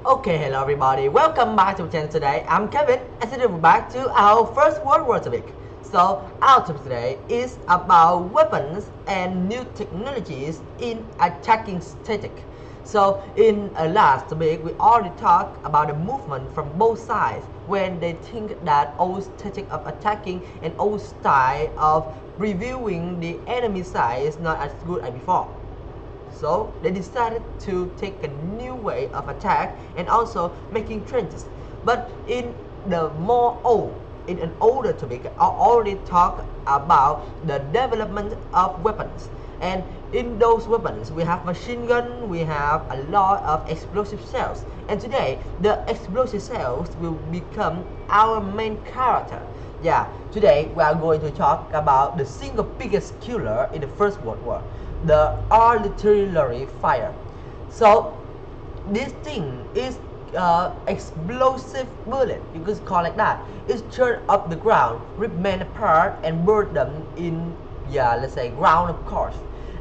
Okay, hello everybody. Welcome back to the channel today. I'm Kevin, and today we're back to our first World War topic. So our topic today is about weapons and new technologies in attacking static. So in a last topic, we already talked about the movement from both sides when they think that old static of attacking and old style of reviewing the enemy side is not as good as before. So they decided to take a new way of attack and also making trenches. But in an older topic, I already talked about the development of weapons. And in those weapons, we have machine gun, we have a lot of explosive cells. And today, the explosive cells will become our main character. Yeah, today we are going to talk about the single biggest killer in the First World War, the artillery fire. So this thing is explosive bullet, you could call it that. It's turned up the ground, rip men apart and burn them in, let's say ground, of course.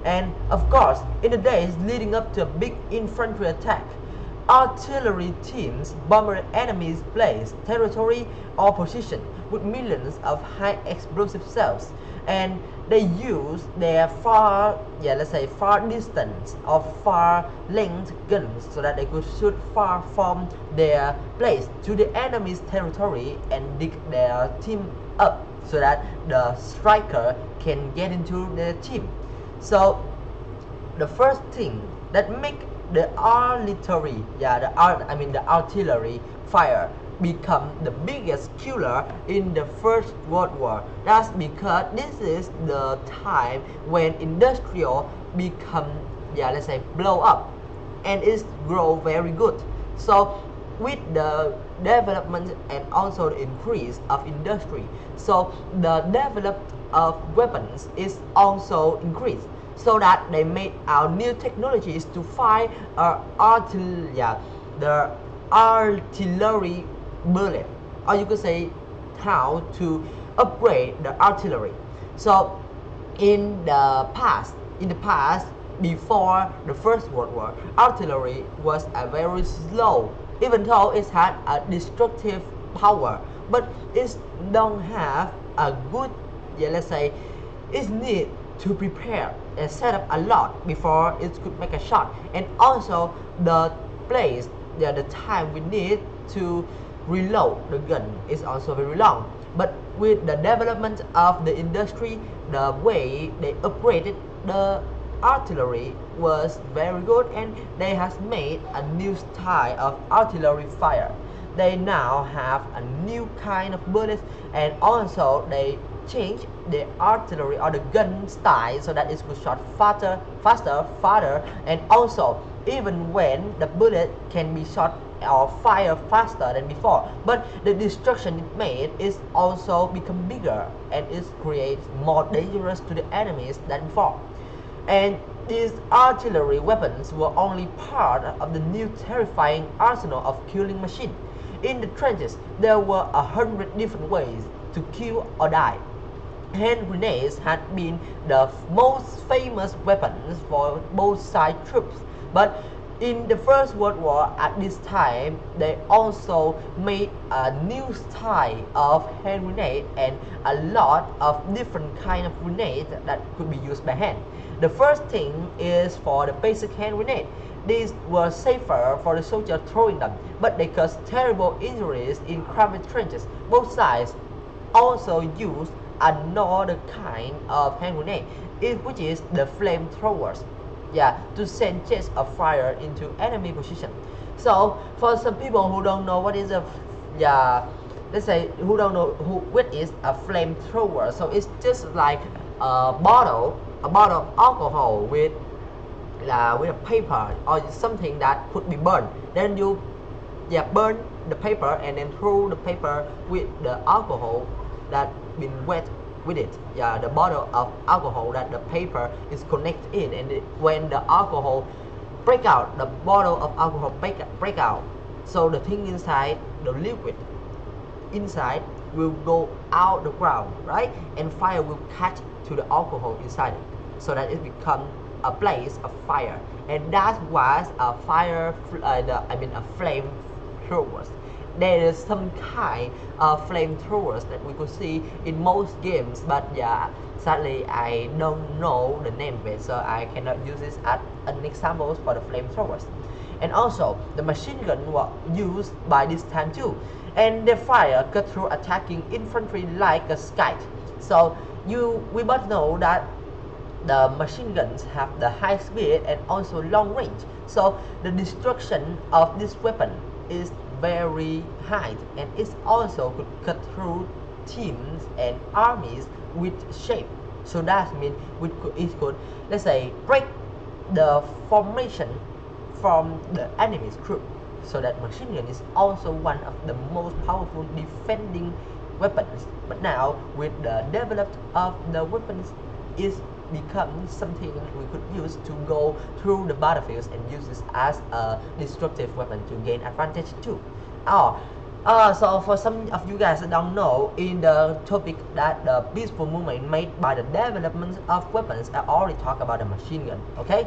And of course, in the days leading up to a big infantry attack, artillery teams bombarded enemies' place, territory or position with millions of high explosive cells, and they use their far distance or far length guns so that they could shoot far from their place to the enemy's territory and dig their team up so that the striker can get into their team. So the first thing that make the artillery, the artillery fire become the biggest killer in the First World War. That's because this is the time when industrial become, blow up, and it's grow very good. So with the development and also the increase of industry, so the development of weapons is also increased, so that they made our new technologies to fight the artillery bullet, or you could say how to upgrade the artillery. So in the past, before the First World War, artillery was a very slow, even though it had a destructive power, but it don't have a good, it need to prepare and set up a lot before it could make a shot, and also the place, the time we need to reload the gun is also very long. But with the development of the industry, the way they upgraded the artillery was very good, and they has made a new style of artillery fire. They now have a new kind of bullets, and also they change the artillery or the gun style so that it could shot faster, farther, and also even when the bullet can be shot or fire faster than before, but the destruction it made is also become bigger, and it creates more dangerous to the enemies than before. And these artillery weapons were only part of the new terrifying arsenal of killing machine. In the trenches, there were 100 different ways to kill or die. Hand grenades had been the most famous weapons for both side troops, but in the First World War at this time, they also made a new style of hand grenade and a lot of different kind of grenades that could be used by hand. The first thing is for the basic hand grenade. These were safer for the soldier throwing them, but they caused terrible injuries in crowded trenches. Both sides also used another kind of hand grenade, which is the flamethrowers, to send jets of fire into enemy position. So for some people who don't know what is a what is a flamethrower, so it's just like a bottle of alcohol with a paper or something that could be burned. Then you burn the paper and then throw the paper with the alcohol that been wet with it, the bottle of alcohol that the paper is connected in, and when the alcohol break out, the bottle of alcohol break out, so the thing inside, the liquid inside will go out the ground, right, and fire will catch to the alcohol inside it, so that it become a blaze of fire, and that was a a flamethrowers. There is some kind of flamethrowers that we could see in most games, but yeah, sadly I don't know the name of it, so I cannot use this as an example for the flamethrowers. And also the machine gun was used by this time too, and their fire cut through attacking infantry like a kite. So we both know that the machine guns have the high speed and also long range, so the destruction of this weapon is very high, and it also could cut through teams and armies with shape. So that means it could, let's say, break the formation from the enemy's troop. So that machine gun is also one of the most powerful defending weapons. But now with the development of the weapons, is become something we could use to go through the battlefields and use this as a destructive weapon to gain advantage too. So for some of you guys that don't know, in the topic that the peaceful movement made by the development of weapons, I already talked about the machine gun, okay?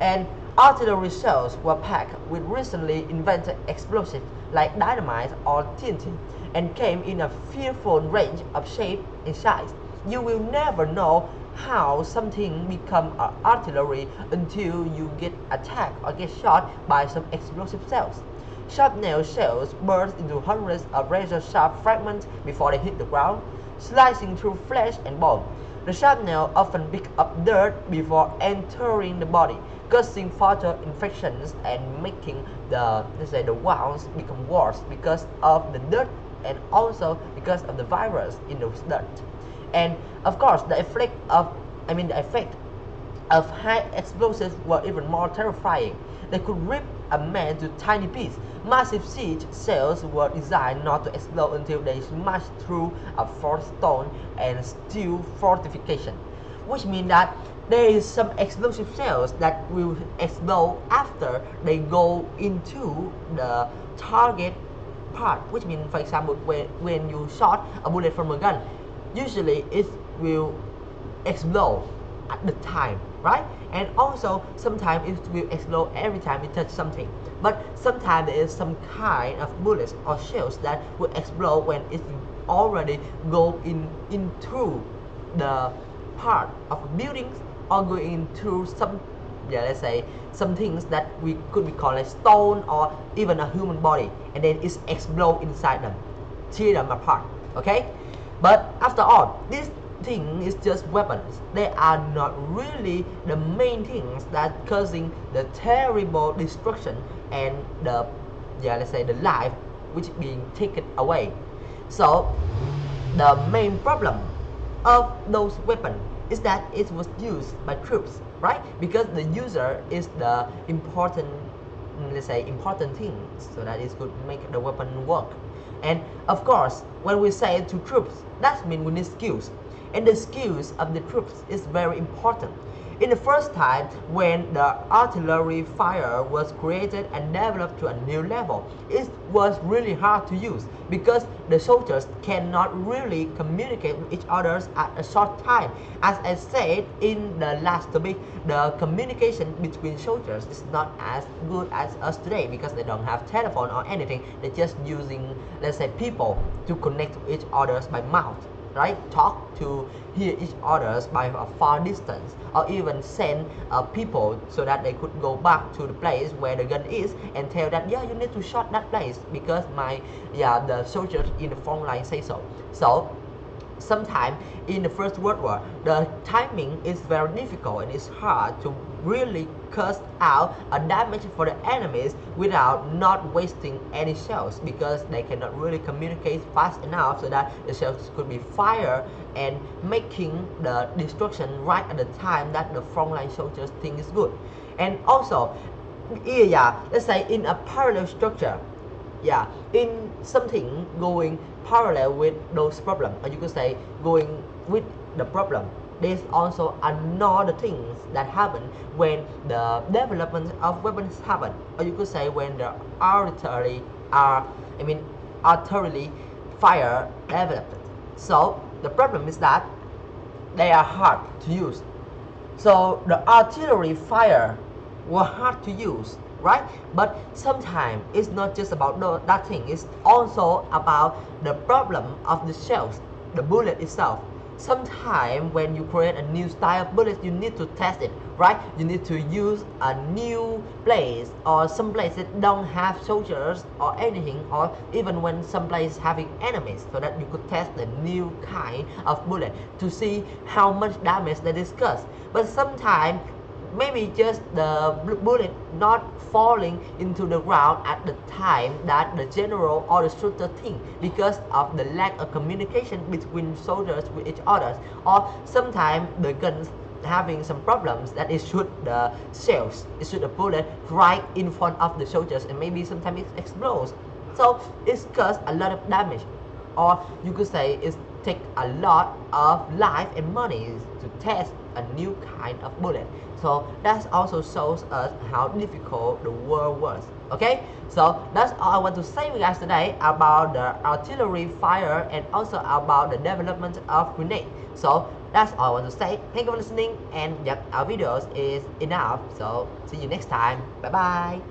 And artillery shells were packed with recently invented explosives like dynamite or TNT, and came in a fearful range of shape and size. You will never know how something become artillery until you get attacked or get shot by some explosive shells. Sharpnail shells burst into hundreds of razor-sharp fragments before they hit the ground, slicing through flesh and bone. The shrapnel often pick up dirt before entering the body, causing further infections and making the wounds become worse because of the dirt and also because of the virus in the dirt. And of course, the effect of high explosives were even more terrifying. They could rip a man to tiny pieces. Massive siege shells were designed not to explode until they smash through a fort stone and steel fortification, which means that there is some explosive shells that will explode after they go into the target part, which means, for example, when you shot a bullet from a gun, usually it will explode at the time, right? And also sometimes it will explode every time it touches something, but sometimes there is some kind of bullets or shells that will explode when it already go into the part of buildings or go into some, let's say, some things that we could be called a stone or even a human body, and then it explode inside them, tear them apart, okay? But after all, this thing is just weapons. They are not really the main things that causing the terrible destruction and the, let's say, the life which being taken away. So the main problem of those weapons is that it was used by troops, right? Because the user is the important, let's say, important thing, so that it could make the weapon work. And of course, when we say to troops, that means we need skills, and the skills of the troops is very important. In the first time when the artillery fire was created and developed to a new level, it was really hard to use because the soldiers cannot really communicate with each other at a short time. As I said in the last topic, the communication between soldiers is not as good as us today because they don't have telephone or anything. They're just using, let's say, people to connect with each other by mouth, right? Talk to hear each other by a far distance, or even send people so that they could go back to the place where the gun is and tell that, yeah, you need to shot that place because the soldiers in the front line say so. So sometimes in the First World War, the timing is very difficult and it's hard to really cause out a damage for the enemies without not wasting any shells because they cannot really communicate fast enough so that the shells could be fired and making the destruction right at the time that the frontline soldiers think is good. And also, let's say in a parallel structure, in something going parallel with those problems, or you could say going with the problem, there's also another things that happen when the development of weapons happen, or you could say when the artillery fire developed. So the problem is that they are hard to use. So the artillery fire were hard to use, right? But sometimes it's not just about that thing, it's also about the problem of the shells, the bullet itself. Sometimes when you create a new style of bullet, you need to test it, right? You need to use a new place, or some places don't have soldiers or anything, or even when some place having enemies, so that you could test the new kind of bullet to see how much damage they discuss. But sometimes maybe just the bullet not falling into the ground at the time that the general or the shooter think, because of the lack of communication between soldiers with each other, or sometimes the guns having some problems that it shoot the shells, it shoot the bullet right in front of the soldiers, and maybe sometimes it explodes, so it's caused a lot of damage, or you could say it take a lot of life and money to test a new kind of bullet. So that also shows us how difficult the world was. Okay, so that's all I want to say with you guys today about the artillery fire and also about the development of grenade. So that's all I want to say. Thank you for listening, and yep, our videos is enough. So see you next time. Bye bye.